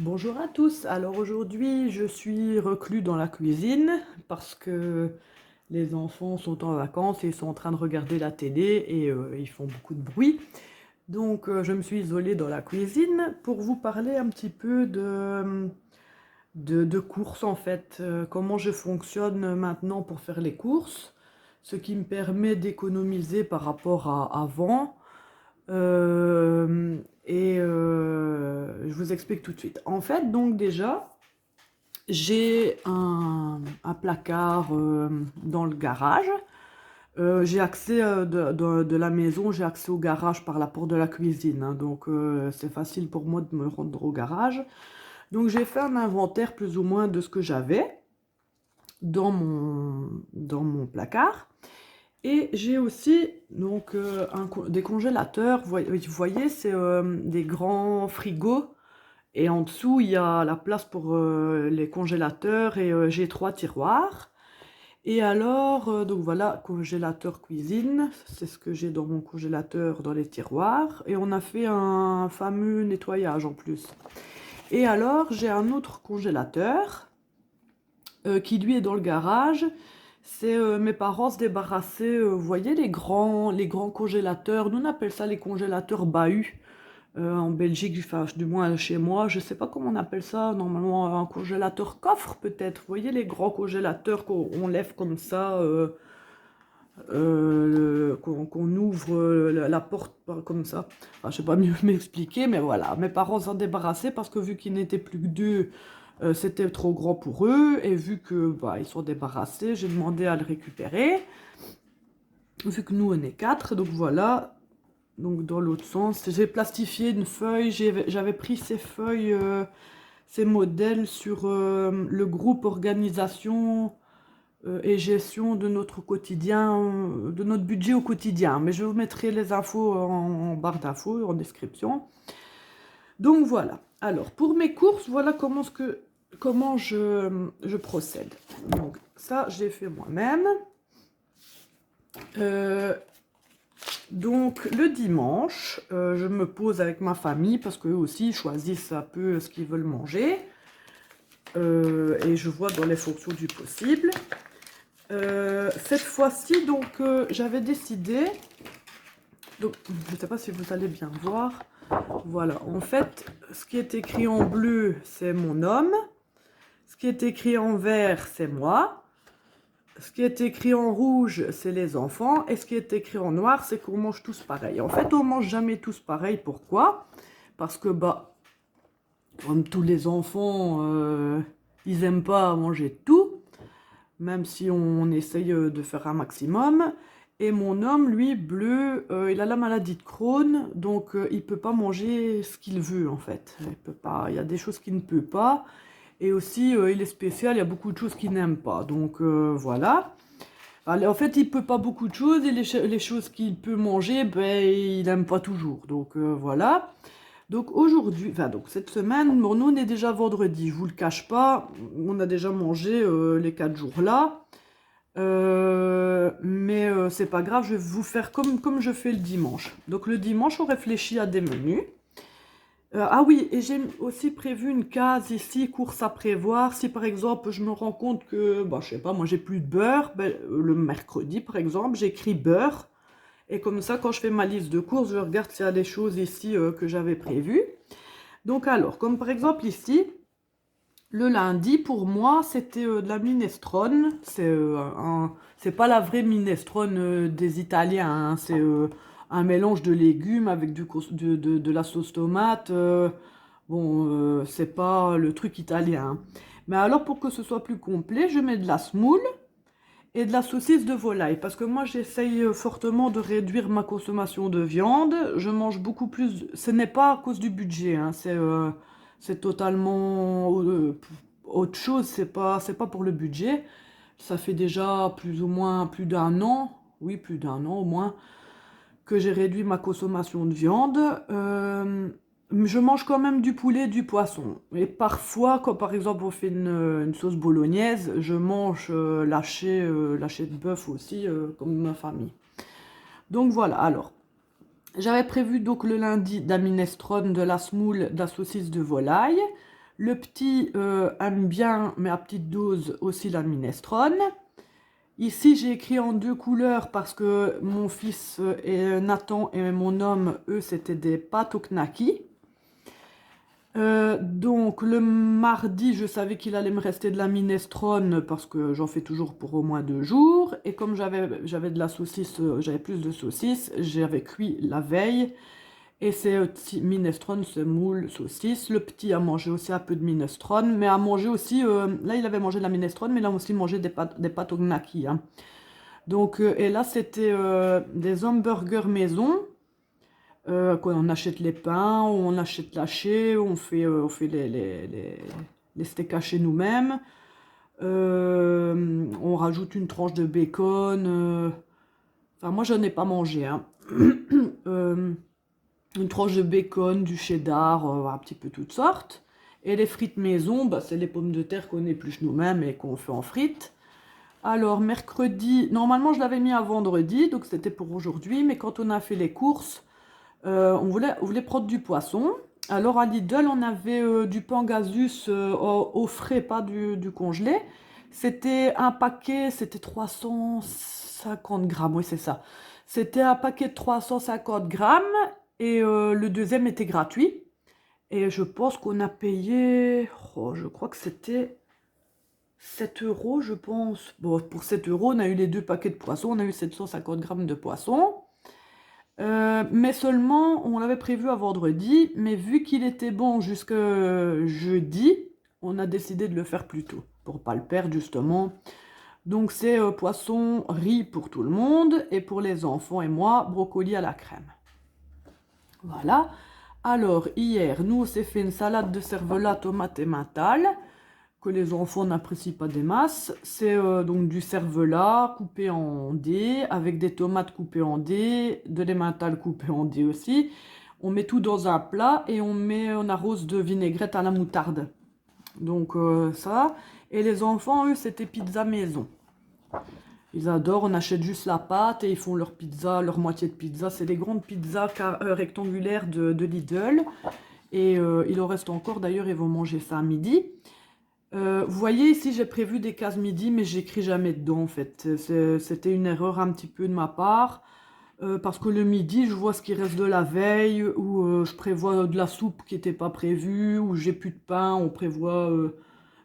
Bonjour à tous. Alors aujourd'hui, je suis reclus dans la cuisine parce que les enfants sont en vacances et ils sont en train de regarder la télé et ils font beaucoup de bruit. Donc je me suis isolée dans la cuisine pour vous parler un petit peu de courses en fait. Comment je fonctionne maintenant pour faire les courses, ce qui me permet d'économiser par rapport à avant. Je vous explique tout de suite. En fait, donc déjà, j'ai un placard dans le garage. J'ai accès de la maison, j'ai accès au garage par la porte de la cuisine, hein, donc c'est facile pour moi de me rendre au garage. Donc j'ai fait un inventaire plus ou moins de ce que j'avais dans mon placard. Et j'ai aussi donc des congélateurs. Vous voyez, c'est des grands frigos. Et en dessous, il y a la place pour les congélateurs et j'ai 3 tiroirs. Et alors, donc voilà, congélateur cuisine, c'est ce que j'ai dans mon congélateur dans les tiroirs. Et on a fait un fameux nettoyage en plus. Et alors, j'ai un autre congélateur qui lui est dans le garage. C'est mes parents se débarrassaient, vous voyez les grands congélateurs, nous on appelle ça les congélateurs bahuts. En Belgique, enfin, du moins chez moi, je sais pas comment on appelle ça, normalement un congélateur coffre peut-être. Vous voyez les grands congélateurs qu'on lève comme ça, qu'on ouvre la porte comme ça. Enfin, je sais pas mieux m'expliquer, mais voilà. Mes parents s'en débarrassaient parce que vu qu'ils n'étaient plus que deux, c'était trop grand pour eux. Et vu que bah, ils sont débarrassés, j'ai demandé à le récupérer. Vu que nous on est quatre, donc voilà. Donc dans l'autre sens, j'ai plastifié une feuille. J'avais pris ces feuilles, ces modèles sur le groupe organisation et gestion de notre quotidien, de notre budget au quotidien. Mais je vous mettrai les infos en barre d'infos, en description. Donc voilà. Alors pour mes courses, voilà comment je procède. Donc ça, j'ai fait moi-même. Donc le dimanche, je me pose avec ma famille parce qu'eux aussi ils choisissent un peu ce qu'ils veulent manger. Et je vois dans les fonctions du possible. Cette fois-ci, donc, j'avais décidé, donc, je ne sais pas si vous allez bien voir, voilà, en fait, ce qui est écrit en bleu, c'est mon homme, ce qui est écrit en vert, c'est moi, ce qui est écrit en rouge, c'est les enfants, et ce qui est écrit en noir, c'est qu'on mange tous pareil. En fait, on mange jamais tous pareil, pourquoi? Parce que, bah, comme tous les enfants, ils aiment pas manger tout, même si on essaye de faire un maximum. Et mon homme, lui, bleu, il a la maladie de Crohn, donc il peut pas manger ce qu'il veut, en fait. Il peut pas, il y a des choses qu'il ne peut pas. Et aussi, il est spécial, il y a beaucoup de choses qu'il n'aime pas. Donc voilà. Alors, en fait, il peut pas beaucoup de choses, et les choses qu'il peut manger, ben, il n'aime pas toujours. Donc voilà. Donc aujourd'hui, enfin donc cette semaine, bon, nous on est déjà vendredi, je vous le cache pas, on a déjà mangé les 4 jours là. Mais c'est pas grave, je vais vous faire comme je fais le dimanche. Donc le dimanche, on réfléchit à des menus. Ah oui, et j'ai aussi prévu une case ici, course à prévoir. Si par exemple, je me rends compte que, bah, je sais pas, moi j'ai plus de beurre, ben, le mercredi par exemple, j'écris beurre. Et comme ça, quand je fais ma liste de courses, je regarde s'il y a des choses ici que j'avais prévues. Donc alors, comme par exemple ici, le lundi, pour moi, c'était de la minestrone. C'est pas la vraie minestrone des Italiens, hein. C'est un mélange de légumes avec de la sauce tomate. Bon, c'est pas le truc italien, hein. Mais alors, pour que ce soit plus complet, je mets de la semoule et de la saucisse de volaille. Parce que moi, j'essaye fortement de réduire ma consommation de viande. Je mange beaucoup plus. Ce n'est pas à cause du budget, hein. C'est totalement autre chose. C'est pas pour le budget. Ça fait déjà plus ou moins plus d'un an, oui, plus d'un an au moins, que j'ai réduit ma consommation de viande. Je mange quand même du poulet, du poisson. Et parfois, quand par exemple on fait une sauce bolognaise, je mange lâcher de bœuf aussi, comme ma famille. Donc voilà, alors, j'avais prévu donc le lundi de la minestrone, de la semoule, de la saucisse de volaille. Le petit aime bien, mais à petite dose, aussi la minestrone. Ici, j'ai écrit en 2 couleurs parce que mon fils et Nathan et mon homme, eux, c'était des pâtes au knacki. Donc le mardi, je savais qu'il allait me rester de la minestrone parce que j'en fais toujours pour au moins 2 jours. Et comme j'avais de la saucisse, j'avais plus de saucisse, j'avais cuit la veille. Et c'est minestrone, c'est moule, saucisse. Le petit a mangé aussi un peu de minestrone, mais a mangé aussi, là il avait mangé de la minestrone, mais il a aussi mangé des pâtes au gnocchi, hein. Donc, et là c'était des hamburgers maison, quand on achète les pains, ou on achète l'haché, on fait les steaks hachés nous-mêmes. On rajoute une tranche de bacon. Enfin, moi, je n'en ai pas mangé, hein. Une tranche de bacon, du cheddar, un petit peu toutes sortes. Et les frites maison, bah, c'est les pommes de terre qu'on épluche nous-mêmes et qu'on fait en frites. Alors, mercredi, normalement, je l'avais mis à vendredi, donc c'était pour aujourd'hui. Mais quand on a fait les courses, on voulait prendre du poisson. Alors à Lidl, on avait du Pangasus au frais, pas du congelé. C'était un paquet, c'était 350 grammes, oui c'est ça. C'était un paquet de 350 grammes et le deuxième était gratuit. Et je pense qu'on a payé, oh, je crois que c'était 7 euros, je pense. Bon, pour 7 euros, on a eu les 2 paquets de poissons, on a eu 750 grammes de poisson. Mais seulement, on l'avait prévu à vendredi, mais vu qu'il était bon jusque jeudi, on a décidé de le faire plus tôt, pour pas le perdre justement. Donc c'est poisson, riz pour tout le monde, et pour les enfants et moi, brocoli à la crème. Voilà. Alors, hier, nous, on s'est fait une salade de cervelas, tomate et mental, que les enfants n'apprécient pas des masses. C'est donc du cervelas coupé en dés, avec des tomates coupées en dés, de l'emmental coupé en dés aussi. On met tout dans un plat et on arrose de vinaigrette à la moutarde. Donc ça. Et les enfants, eux, c'était pizza maison. Ils adorent, on achète juste la pâte et ils font leur pizza, leur moitié de pizza. C'est des grandes pizzas rectangulaires de Lidl. Et il en reste encore, d'ailleurs, ils vont manger ça à midi. Vous voyez ici j'ai prévu des cases midi mais j'écris jamais dedans en fait. C'était une erreur un petit peu de ma part. Parce que le midi je vois ce qui reste de la veille ou je prévois de la soupe qui n'était pas prévue ou j'ai plus de pain, on prévoit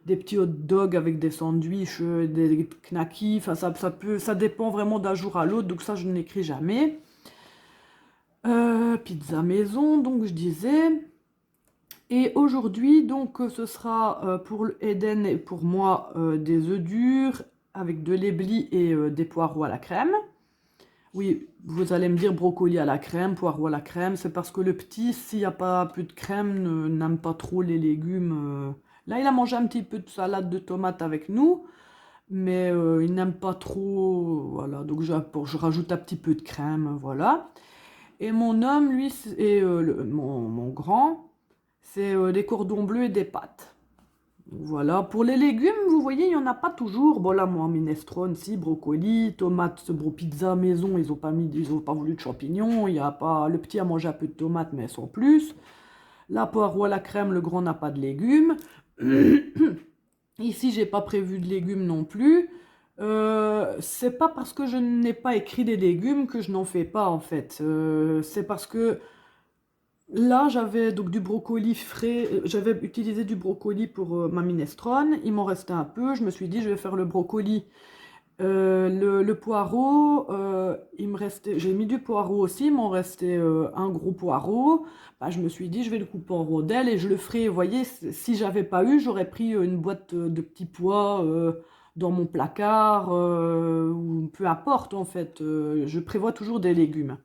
des petits hot dogs avec des sandwichs, des knackis. Enfin ça dépend vraiment d'un jour à l'autre donc ça je n'écris jamais. Pizza maison donc je disais. Et aujourd'hui, donc, ce sera pour Eden et pour moi des œufs durs avec de l'éblis et des poireaux à la crème. Oui, vous allez me dire brocoli à la crème, poireaux à la crème. C'est parce que le petit, s'il n'y a pas plus de crème, n'aime pas trop les légumes. Là, il a mangé un petit peu de salade de tomates avec nous, mais il n'aime pas trop. Voilà, donc je rajoute un petit peu de crème, voilà. Et mon homme, lui, et mon grand, c'est des cordons bleus et des pâtes. Voilà, pour les légumes, vous voyez, il n'y en a pas toujours. Bon là, moi, minestrone, si, brocoli, tomates, pizza maison, ils ont pas voulu de champignons. Il y a pas, le petit a mangé un peu de tomates, mais sans plus. La poireau à la crème, le grand n'a pas de légumes. Ici, j'ai pas prévu de légumes non plus. C'est pas parce que je n'ai pas écrit des légumes que je n'en fais pas en fait. C'est parce que là, j'avais donc du brocoli frais. J'avais utilisé du brocoli pour ma minestrone. Il m'en restait un peu. Je me suis dit, je vais faire le brocoli. Le poireau, il me restait. J'ai mis du poireau aussi. Il m'en restait un gros poireau. Bah, je me suis dit, je vais le couper en rondelles et je le ferai. Vous voyez, si j'avais pas eu, j'aurais pris une boîte de petits pois dans mon placard ou peu importe en fait. Je prévois toujours des légumes.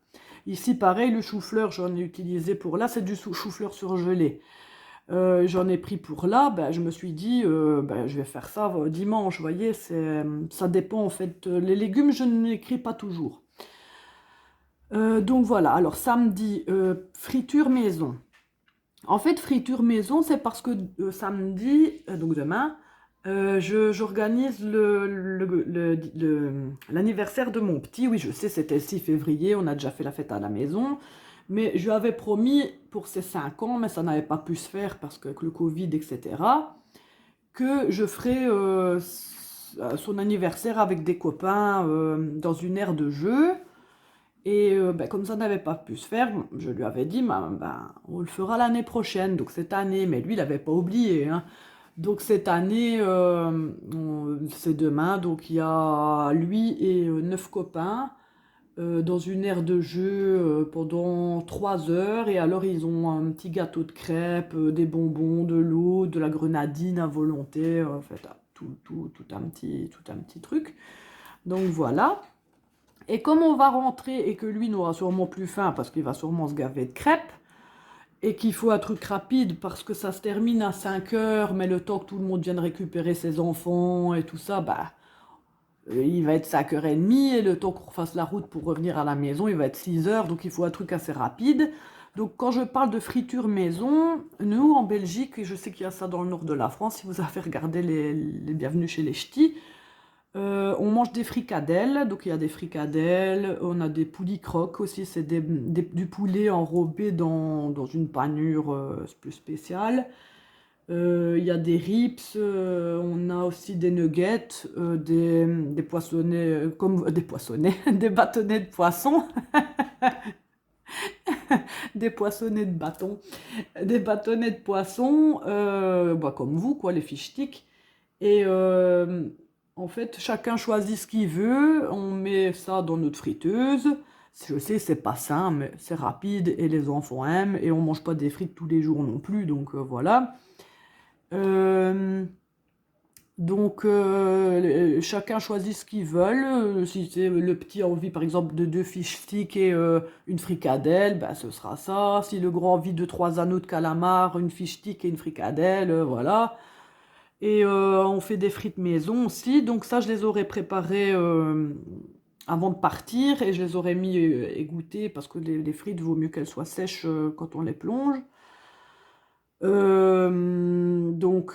Ici, pareil, le chou-fleur, j'en ai utilisé pour là, c'est du chou-fleur surgelé. J'en ai pris pour là, ben, je me suis dit, ben, je vais faire ça dimanche, vous voyez, ça dépend en fait. Les légumes, je ne l'écris pas toujours. Donc voilà, alors samedi, friture maison. En fait, friture maison, c'est parce que samedi, donc demain, j'organise l'anniversaire de mon petit. Oui, je sais, c'était le 6 février, on a déjà fait la fête à la maison. Mais je lui avais promis pour ses 5 ans, mais ça n'avait pas pu se faire parce que avec le Covid, etc., que je ferais son anniversaire avec des copains dans une aire de jeu. Et ben, comme ça n'avait pas pu se faire, je lui avais dit, ben, on le fera l'année prochaine, donc cette année. Mais lui, il n'avait pas oublié, hein. Donc cette année, c'est demain, donc il y a lui et 9 copains dans une aire de jeu pendant 3 heures. Et alors ils ont un petit gâteau de crêpes, des bonbons, de l'eau, de la grenadine à volonté, en fait, tout un petit truc. Donc voilà. Et comme on va rentrer et que lui n'aura sûrement plus faim parce qu'il va sûrement se gaver de crêpes, et qu'il faut un truc rapide parce que ça se termine à 5 heures, mais le temps que tout le monde vienne récupérer ses enfants et tout ça, bah, il va être 5h30 et le temps qu'on fasse la route pour revenir à la maison, il va être 6 heures, donc il faut un truc assez rapide. Donc quand je parle de friture maison, nous en Belgique, et je sais qu'il y a ça dans le nord de la France, si vous avez regardé les Bienvenus chez les Ch'tis, on mange des fricadelles, donc il y a des fricadelles, on a des poulicroques aussi, c'est du poulet enrobé dans une panure plus spéciale. Il y a des ribs, on a aussi des nuggets, des poissonnets, des poissonnets, des bâtonnets de poisson, des poissonnets de bâton, des bâtonnets de poisson, bah, comme vous, quoi, les fish sticks. Et en fait, chacun choisit ce qu'il veut, on met ça dans notre friteuse. Je sais, c'est pas sain, mais c'est rapide et les enfants aiment. Et on mange pas des frites tous les jours non plus, donc voilà. Euh, chacun choisit ce qu'ils veulent. Si c'est le petit a envie, par exemple, de 2 fish sticks et une fricadelle, ben, ce sera ça. Si le grand a envie de 3 anneaux de calamar, une fish stick et une fricadelle, voilà. Et on fait des frites maison aussi. Donc ça, je les aurais préparées avant de partir et je les aurais mis égouttées parce que les frites, vaut mieux qu'elles soient sèches quand on les plonge.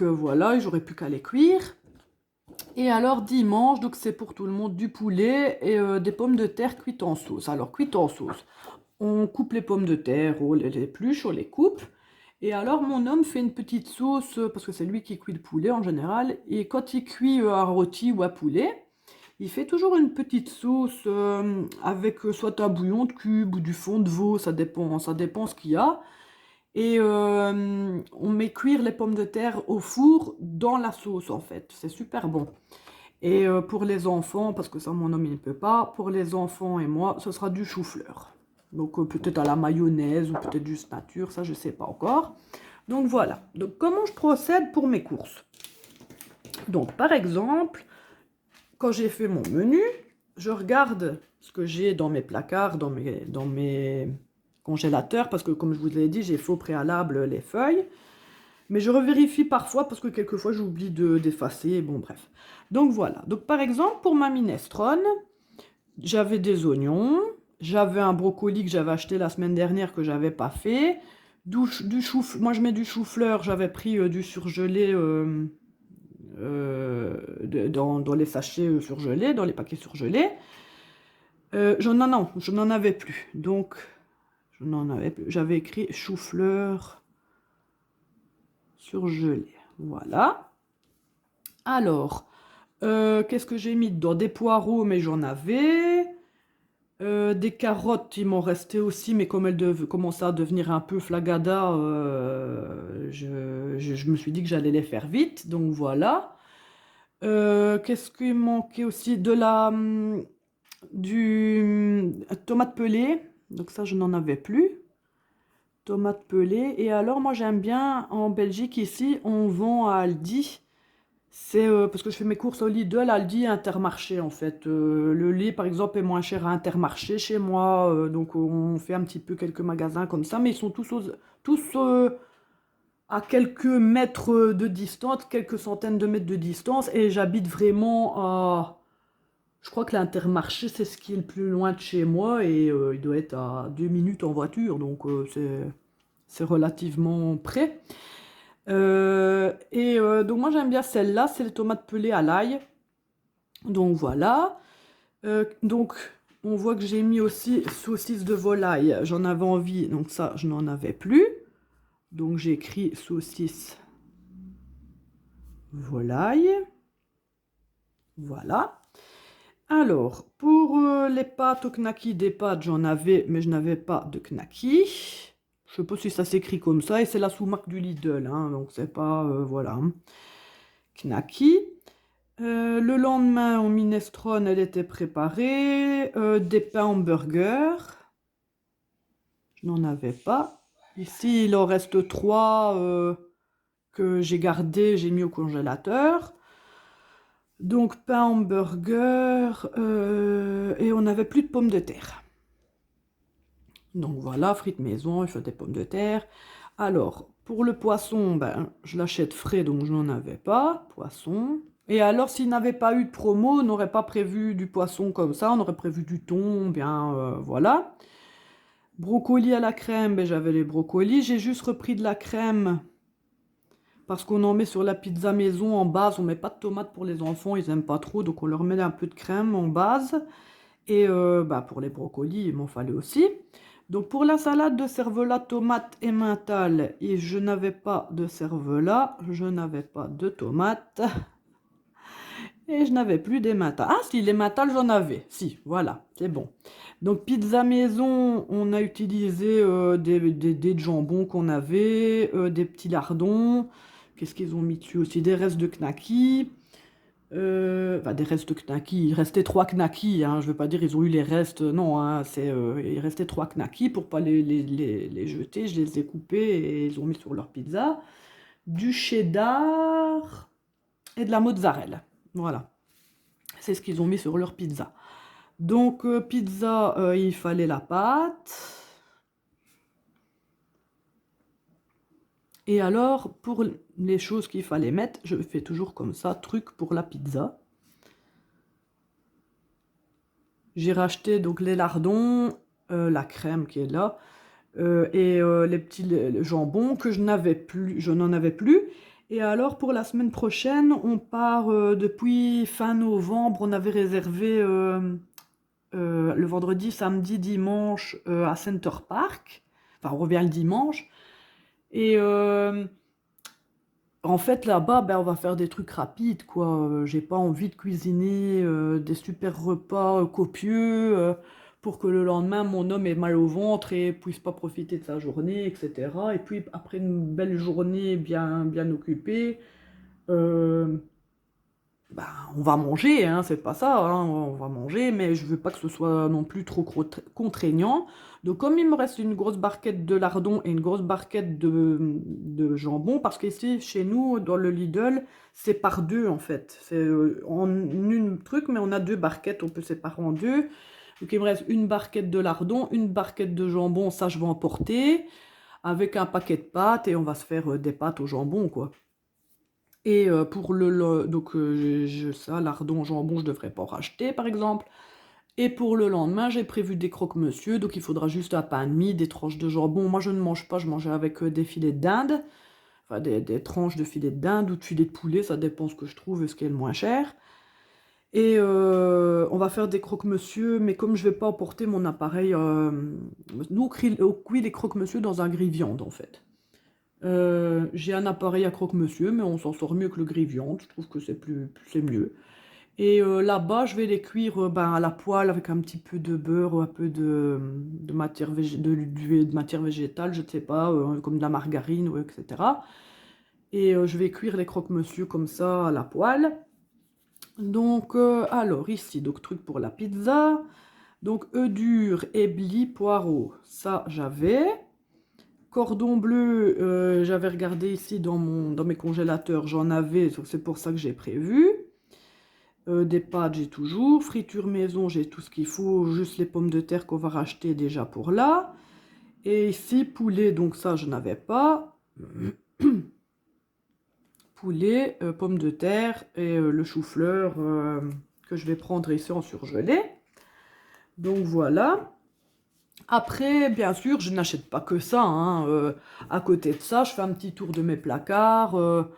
Voilà, j'aurais plus qu'à les cuire. Et alors dimanche, donc c'est pour tout le monde du poulet et des pommes de terre cuites en sauce. Alors cuites en sauce, on coupe les pommes de terre, on les épluche, on les coupe. Et alors mon homme fait une petite sauce, parce que c'est lui qui cuit le poulet en général. Et quand il cuit un rôti ou un poulet, il fait toujours une petite sauce avec soit un bouillon de cube ou du fond de veau, ça dépend ce qu'il y a. Et on met cuire les pommes de terre au four dans la sauce en fait. C'est super bon. Et pour les enfants, parce que ça mon homme il ne peut pas, pour les enfants et moi, ce sera du chou-fleur. Donc peut-être à la mayonnaise ou peut-être juste nature, ça je ne sais pas encore. Donc voilà. Donc comment je procède pour mes courses? Donc par exemple, quand j'ai fait mon menu, je regarde ce que j'ai dans mes placards, dans mes congélateurs, parce que comme je vous l'ai dit, j'ai fait au préalable les feuilles. Mais je revérifie parfois parce que quelquefois j'oublie d'effacer, bon bref. Donc voilà, donc par exemple pour ma minestrone, j'avais des oignons, j'avais un brocoli que j'avais acheté la semaine dernière que j'avais pas fait, moi je mets du chou-fleur, j'avais pris du surgelé dans les sachets surgelés, dans les paquets surgelés. Je n'en avais plus, donc je n'en avais plus, j'avais écrit chou-fleur surgelé, voilà. Alors, qu'est-ce que j'ai mis dedans? Des poireaux, mais j'en avais. Des carottes, il m'en restait aussi, mais comme elles commençaient à devenir un peu flagada, je me suis dit que j'allais les faire vite, donc voilà. Qu'est-ce qu'il manquait aussi? Du tomate pelée, donc ça je n'en avais plus. Tomate pelée, et alors moi j'aime bien, en Belgique ici, on vend à Aldi. C'est parce que je fais mes courses au Lidl, Aldi et Intermarché en fait. Le lait par exemple est moins cher à Intermarché chez moi, donc on fait un petit peu quelques magasins comme ça, mais ils sont tous à quelques mètres de distance, quelques centaines de mètres de distance, et j'habite vraiment à... Je crois que l'Intermarché c'est ce qui est le plus loin de chez moi, et il doit être à 2 minutes en voiture, donc c'est relativement près. Donc moi j'aime bien celle-là, c'est les tomates pelées à l'ail. Donc voilà. Donc on voit que j'ai mis aussi saucisse de volaille. J'en avais envie, donc ça, je n'en avais plus. Donc j'ai écrit saucisse volaille. Voilà. Alors, pour les pâtes au knacky, des pâtes, j'en avais, mais je n'avais pas de knacky. Je sais pas si ça s'écrit comme ça, et c'est la sous-marque du Lidl, hein, donc c'est pas, voilà, hein. Knacky. Le lendemain, en minestrone, elle était préparée. Des pains hamburger. Je n'en avais pas. Ici, il en reste 3 que j'ai gardé, j'ai mis au congélateur. Donc, pain hamburger. Et on n'avait plus de pommes de terre. Donc voilà, frites maison, il faut des pommes de terre. Alors, pour le poisson, ben, je l'achète frais, donc je n'en avais pas. Poisson. Et alors, s'il n'avait pas eu de promo, on n'aurait pas prévu du poisson comme ça, on aurait prévu du thon, bien voilà. Brocoli à la crème, ben, j'avais les brocolis. J'ai juste repris de la crème parce qu'on en met sur la pizza maison en base. On met pas de tomates pour les enfants, ils n'aiment pas trop, donc on leur met un peu de crème en base. Et bah, pour les brocolis, il m'en fallait aussi. Donc pour la salade de cervelas, tomates et mental, et je n'avais pas de cervelas, je n'avais pas de tomates, et je n'avais plus des mentales. Ah si, les mentales j'en avais, si, voilà, c'est bon. Donc pizza maison, on a utilisé des jambons qu'on avait, des petits lardons, qu'est-ce qu'ils ont mis dessus aussi, des restes de knacky. Enfin, des restes de knacky, il restait 3 knacky, hein, je veux pas dire ils ont eu les restes, non, hein, il restait 3 knacky pour pas les jeter, je les ai coupés et ils ont mis sur leur pizza. Du cheddar et de la mozzarella, voilà, c'est ce qu'ils ont mis sur leur pizza. Donc pizza, il fallait la pâte. Et alors, pour les choses qu'il fallait mettre, je fais toujours comme ça, truc pour la pizza. J'ai racheté donc les lardons, la crème qui est là, et les petits jambons que je n'avais plus, je n'en avais plus. Et alors pour la semaine prochaine, on part depuis fin novembre, on avait réservé le vendredi, samedi, dimanche à Center Park. Enfin, on revient le dimanche. Et en fait, là-bas, ben, on va faire des trucs rapides, quoi. J'ai pas envie de cuisiner des super repas copieux pour que le lendemain, mon homme ait mal au ventre et puisse pas profiter de sa journée, etc. Et puis, après une belle journée bien occupée, euh, ben, on va manger, hein, c'est pas ça, hein, on va manger, mais je veux pas que ce soit non plus trop contraignant. Donc comme il me reste une grosse barquette de lardons et une grosse barquette de jambon, parce qu'ici, chez nous, dans le Lidl, c'est par deux en fait. C'est en une truc, mais on a 2 barquettes, on peut séparer en deux. Donc il me reste une barquette de lardons, une barquette de jambon, ça je vais emporter, avec un paquet de pâtes, et on va se faire des pâtes au jambon, quoi. Et pour donc ça, lardon, jambon, je devrais pas en racheter par exemple. Et pour le lendemain, j'ai prévu des croque-monsieur, donc il faudra juste un pain de mie, des tranches de jambon. Moi je ne mange pas, je mangeais avec des filets de dinde, enfin des tranches de filets de dinde ou de filets de poulet, ça dépend ce que je trouve et ce qui est le moins cher. Et on va faire des croque-monsieur, mais comme je vais pas emporter mon appareil, nous on cuit les croque-monsieur dans un grille-viande en fait. J'ai un appareil à croque-monsieur, mais on s'en sort mieux que le grille-viande. Je trouve que c'est mieux. Et là-bas, je vais les cuire ben, à la poêle avec un petit peu de beurre, un peu de matière, de matière végétale, je ne sais pas, comme de la margarine, ou etc. Et je vais cuire les croque-monsieur comme ça à la poêle. Donc, alors ici, donc truc pour la pizza. Donc, œufs durs, éblis, poireaux, ça j'avais. Cordon bleu, j'avais regardé ici dans mes congélateurs, j'en avais, donc c'est pour ça que j'ai prévu. Des pâtes, j'ai toujours. Friture maison, j'ai tout ce qu'il faut, juste les pommes de terre qu'on va racheter déjà pour là. Et ici, poulet, donc ça, je n'avais pas. Poulet, pommes de terre et le chou-fleur que je vais prendre ici en surgelé. Donc voilà. Après, bien sûr, je n'achète pas que ça, hein. À côté de ça, je fais un petit tour de mes placards.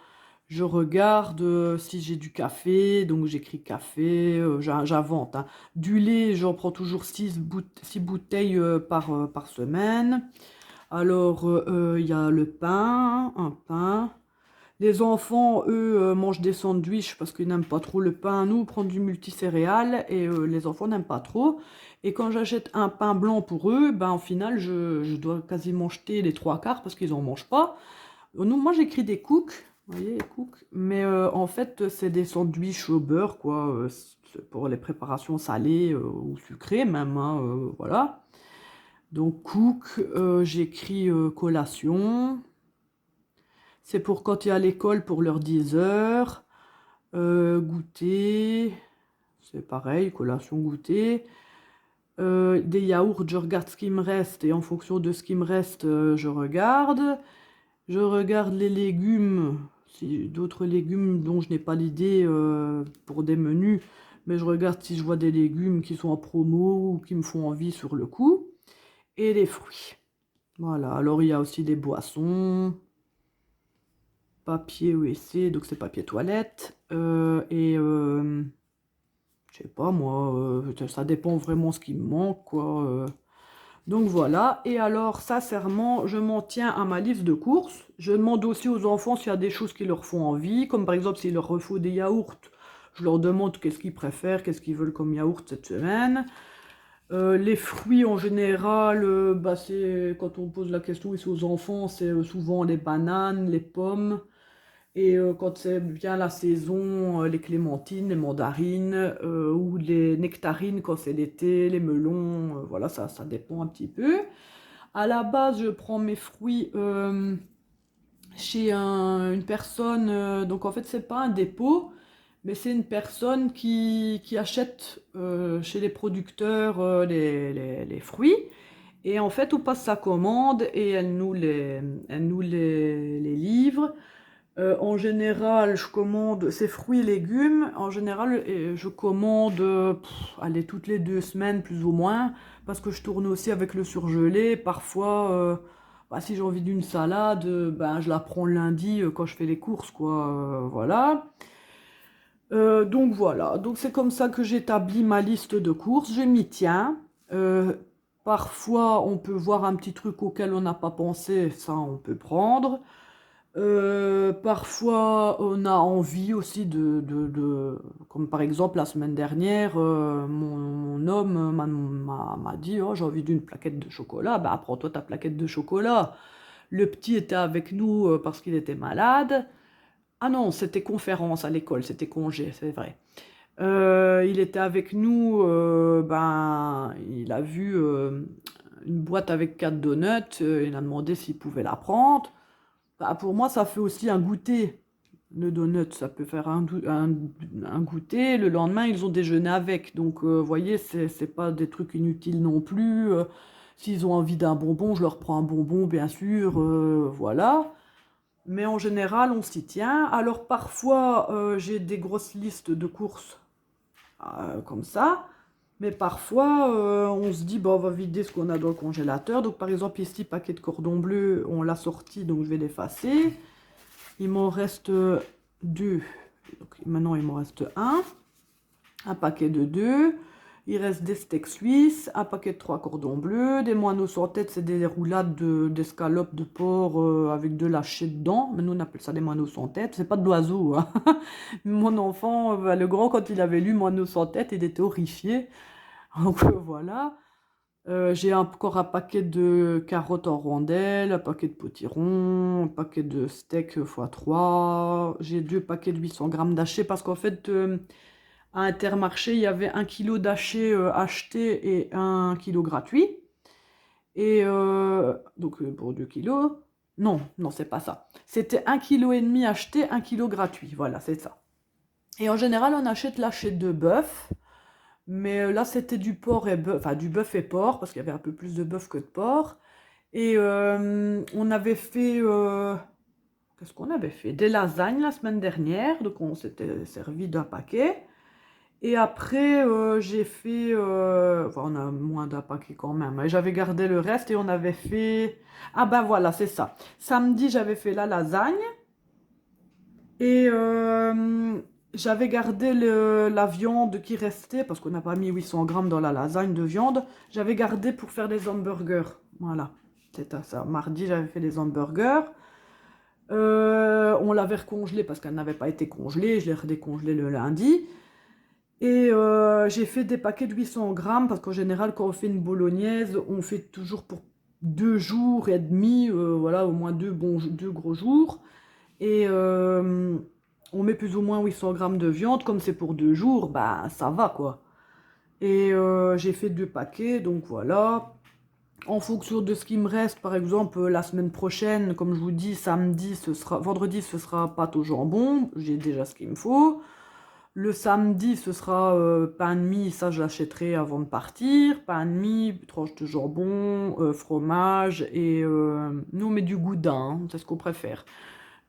Je regarde si j'ai du café, donc j'écris café, j'invente, hein. Du lait, j'en prends toujours 6 bouteilles par semaine. Alors, il y a le pain, un pain. Les enfants, eux, mangent des sandwichs parce qu'ils n'aiment pas trop le pain. Nous, on prend du multicéréales et les enfants n'aiment pas trop. Et quand j'achète un pain blanc pour eux, ben, au final, je dois quasiment jeter les trois quarts parce qu'ils n'en mangent pas. Nous, moi, j'écris des cooks, vous voyez, les cooks. Mais en fait, c'est des sandwichs au beurre, quoi. C'est pour les préparations salées ou sucrées même, hein, voilà. Donc, cook, j'écris collation. C'est pour quand il y a l'école pour leurs 10 heures. Goûter, c'est pareil, collation, goûter. Des yaourts, je regarde ce qui me reste et en fonction de ce qui me reste, je regarde. Je regarde les légumes, si d'autres légumes dont je n'ai pas l'idée pour des menus, mais je regarde si je vois des légumes qui sont en promo ou qui me font envie sur le coup. Et les fruits. Voilà, alors il y a aussi des boissons, papier WC, donc c'est papier toilette. Je sais pas moi, ça dépend vraiment ce qui me manque, quoi. Donc voilà, et alors sincèrement, je m'en tiens à ma liste de courses. Je demande aussi aux enfants s'il y a des choses qui leur font envie, comme par exemple s'il leur faut des yaourts, je leur demande qu'est-ce qu'ils préfèrent, qu'est-ce qu'ils veulent comme yaourt cette semaine. Les fruits en général, bah, c'est quand on pose la question ici aux enfants, c'est souvent les bananes, les pommes. Et quand c'est bien la saison, les clémentines, les mandarines ou les nectarines quand c'est l'été, les melons, voilà, ça dépend un petit peu. À la base, je prends mes fruits chez une personne, donc en fait, c'est pas un dépôt, mais c'est une personne qui achète chez les producteurs les fruits. Et en fait, on passe sa commande et elle nous les livre. En général, je commande ces fruits et légumes. En général, je commande allez, toutes les 2 semaines plus ou moins, parce que je tourne aussi avec le surgelé. Parfois, bah, si j'ai envie d'une salade, ben, je la prends le lundi quand je fais les courses, quoi. Voilà. Donc voilà, donc c'est comme ça que j'établis ma liste de courses. Je m'y tiens. Euh, Parfois, on peut voir un petit truc auquel on n'a pas pensé, ça on peut prendre. Parfois, on a envie aussi comme par exemple la semaine dernière, mon homme m'a dit, oh, j'ai envie d'une plaquette de chocolat. Bah, prends-toi ta plaquette de chocolat. Le petit était avec nous parce qu'il était malade. Ah non, c'était conférence à l'école, c'était congé, c'est vrai. Il était avec nous, ben, il a vu une boîte avec 4 donuts, il a demandé s'il pouvait la prendre. Bah, pour moi, ça fait aussi un goûter. Le donut, ça peut faire un goûter. Le lendemain, ils ont déjeuné avec. Donc, vous voyez, c'est pas des trucs inutiles non plus. S'ils ont envie d'un bonbon, je leur prends un bonbon, bien sûr. Voilà. Mais en général, on s'y tient. Alors, parfois, j'ai des grosses listes de courses comme ça. Mais parfois, on se dit, bon, on va vider ce qu'on a dans le congélateur. Donc, par exemple, ici, paquet de cordon bleu, on l'a sorti, donc je vais l'effacer. Il m'en reste 2. Donc, maintenant, il m'en reste un paquet de 2. Il reste des steaks suisses, un paquet de 3 cordons bleus, des moineaux sans tête, c'est des roulades d'escalopes de porc avec de la haché dedans. Mais nous, on appelle ça des moineaux sans tête. C'est pas de l'oiseau, hein. Mon enfant, le grand, quand il avait lu moineaux sans tête, il était horrifié. Donc voilà. J'ai encore un paquet de carottes en rondelles, un paquet de potirons, un paquet de steak x3. J'ai 2 paquets de 800 grammes d'hachés parce qu'en fait, à Intermarché, il y avait 1 kilo d'hachés acheté et 1 kilo gratuit. Et donc pour 2 kilos. Non, non, c'est pas ça. C'était 1,5 kg acheté, 1 kilo gratuit. Voilà, c'est ça. Et en général, on achète l'haché de bœuf. Mais là, c'était du porc et bœuf, enfin du bœuf et porc, parce qu'il y avait un peu plus de bœuf que de porc. Et on avait fait, qu'est-ce qu'on avait fait? Des lasagnes la semaine dernière, donc on s'était servi d'un paquet. Et après, j'ai fait, enfin, on a moins d'un paquet quand même, mais j'avais gardé le reste et on avait fait, ah ben voilà, c'est ça. Samedi, j'avais fait la lasagne. Et j'avais gardé la viande qui restait, parce qu'on n'a pas mis 800 grammes dans la lasagne de viande. J'avais gardé pour faire des hamburgers. Voilà, c'était ça. Mardi, j'avais fait des hamburgers. On l'avait recongelé parce qu'elle n'avait pas été congelée. Je l'ai redécongelé le lundi. Et j'ai fait des paquets de 800 grammes parce qu'en général, quand on fait une bolognaise, on fait toujours pour 2 jours et demi, voilà, au moins deux gros jours. Et on met plus ou moins 800 grammes de viande, comme c'est pour 2 jours, bah ça va quoi. Et j'ai fait 2 paquets, donc voilà. En fonction de ce qui me reste, par exemple, la semaine prochaine, comme je vous dis, vendredi, ce sera pâte au jambon, j'ai déjà ce qu'il me faut. Le samedi, ce sera pain de mie, ça je l'achèterai avant de partir. Pain de mie, tranche de jambon, fromage et nous on met du gouda, hein, c'est ce qu'on préfère.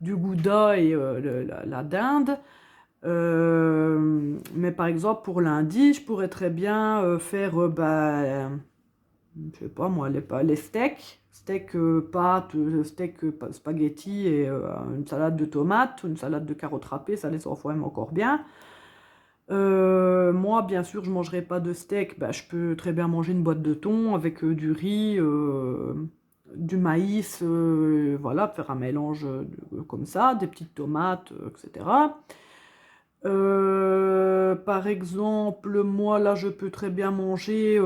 Du gouda et la dinde. Mais par exemple, pour lundi, je pourrais très bien faire, je sais pas moi, les steaks. Steak pâtes, steak spaghetti et une salade de tomates, une salade de carottes râpées, ça les envoie même encore bien. Moi, bien sûr, je mangerai pas de steak. Bah, je peux très bien manger une boîte de thon avec du riz, du maïs, voilà, faire un mélange comme ça, des petites tomates, etc. Par exemple, moi, là, je peux très bien manger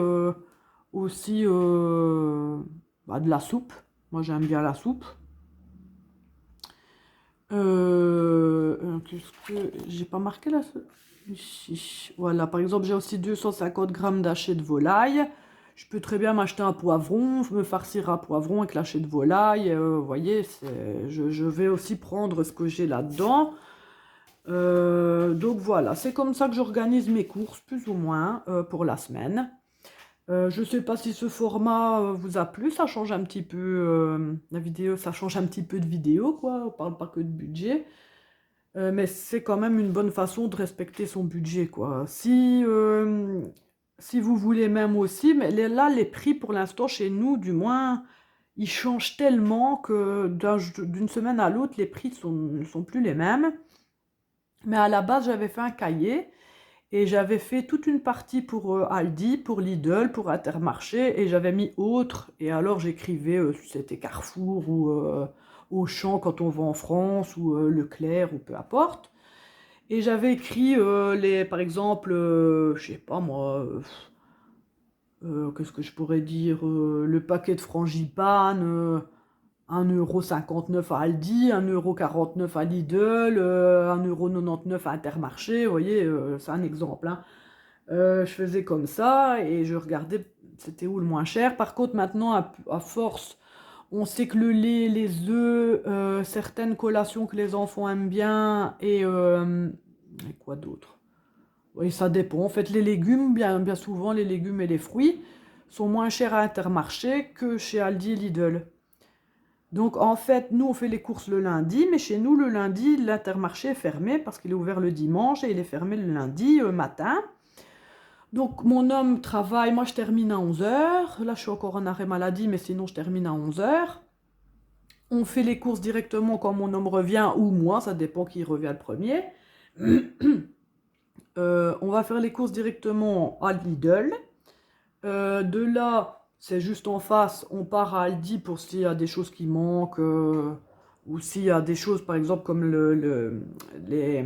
aussi de la soupe. Moi, j'aime bien la soupe. Qu'est-ce que... J'ai pas marqué là? Voilà, par exemple, j'ai aussi 250 grammes d'hachée de volaille. Je peux très bien m'acheter un poivron, me farcir un poivron avec l'hachée de volaille. Vous voyez, je vais aussi prendre ce que j'ai là-dedans. Donc voilà, c'est comme ça que j'organise mes courses, plus ou moins, pour la semaine. Je ne sais pas si ce format vous a plu, ça change un petit peu la vidéo, ça change un petit peu de vidéo, quoi. On parle pas que de budget. Mais c'est quand même une bonne façon de respecter son budget, quoi. Si vous voulez même aussi, mais là, les prix pour l'instant chez nous, du moins, ils changent tellement que d'une semaine à l'autre, les prix ne sont plus les mêmes. Mais à la base, j'avais fait un cahier et j'avais fait toute une partie pour Aldi, pour Lidl, pour Intermarché et j'avais mis autre. Et alors, j'écrivais si c'était Carrefour ou Auchan quand on va en France ou Leclerc ou peu importe. Et j'avais écrit par exemple, je sais pas moi, qu'est-ce que je pourrais dire, le paquet de frangipane, 1,59 € à Aldi, 1,49 € à Lidl, 1,99 € à Intermarché, vous voyez, c'est un exemple, hein. Je faisais comme ça et je regardais c'était où le moins cher. Par contre, maintenant, à force, on sait que le lait, les œufs, certaines collations que les enfants aiment bien et quoi d'autre? Oui, ça dépend. En fait, les légumes, bien souvent, les légumes et les fruits sont moins chers à Intermarché que chez Aldi et Lidl. Donc, en fait, nous, on fait les courses le lundi, mais chez nous, le lundi, l'Intermarché est fermé parce qu'il est ouvert le dimanche et il est fermé le lundi matin. Donc, mon homme travaille, moi, je termine à 11 heures. Là, je suis encore en arrêt maladie, mais sinon, je termine à 11 heures. On fait les courses directement quand mon homme revient, ou moi, ça dépend qui revient le premier. On va faire les courses directement à Lidl. De là, c'est juste en face, on part à Aldi pour s'il y a des choses qui manquent, ou s'il y a des choses, par exemple, comme les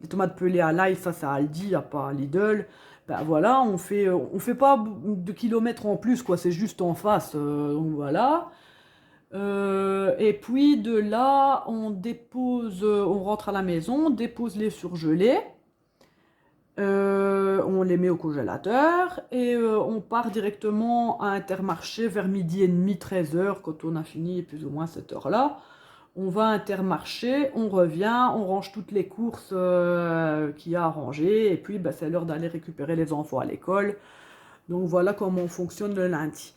tomates pelées à l'ail, ça c'est à Aldi, il n'y a pas à Lidl. Ben voilà, on fait pas de kilomètres en plus, quoi, c'est juste en face, donc voilà. Et puis de là, on rentre à la maison, on dépose les surgelés. On les met au congélateur et on part directement à Intermarché vers midi et demi, 13 h, quand on a fini plus ou moins cette heure-là. On va à Intermarché, on revient, on range toutes les courses qu'il y a à ranger et puis c'est l'heure d'aller récupérer les enfants à l'école. Donc voilà comment on fonctionne le lundi.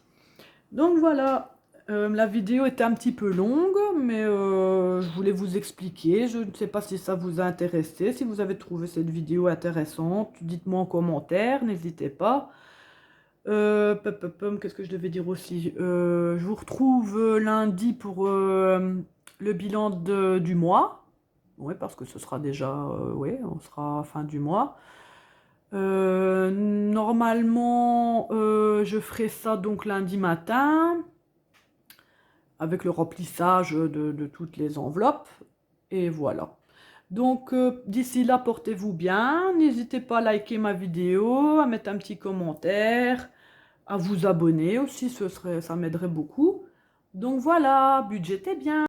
Donc voilà, la vidéo était un petit peu longue, mais je voulais vous expliquer. Je ne sais pas si ça vous a intéressé. Si vous avez trouvé cette vidéo intéressante, dites-moi en commentaire, n'hésitez pas. Qu'est-ce que je devais dire aussi? Je vous retrouve lundi pour le bilan du mois. Oui, parce que ce sera déjà, oui, on sera fin du mois. Normalement, je ferai ça donc lundi matin, avec le remplissage de toutes les enveloppes. Et voilà. Donc, d'ici là, portez-vous bien. N'hésitez pas à liker ma vidéo, à mettre un petit commentaire, à vous abonner aussi, ça m'aiderait beaucoup. Donc voilà, budgétez bien.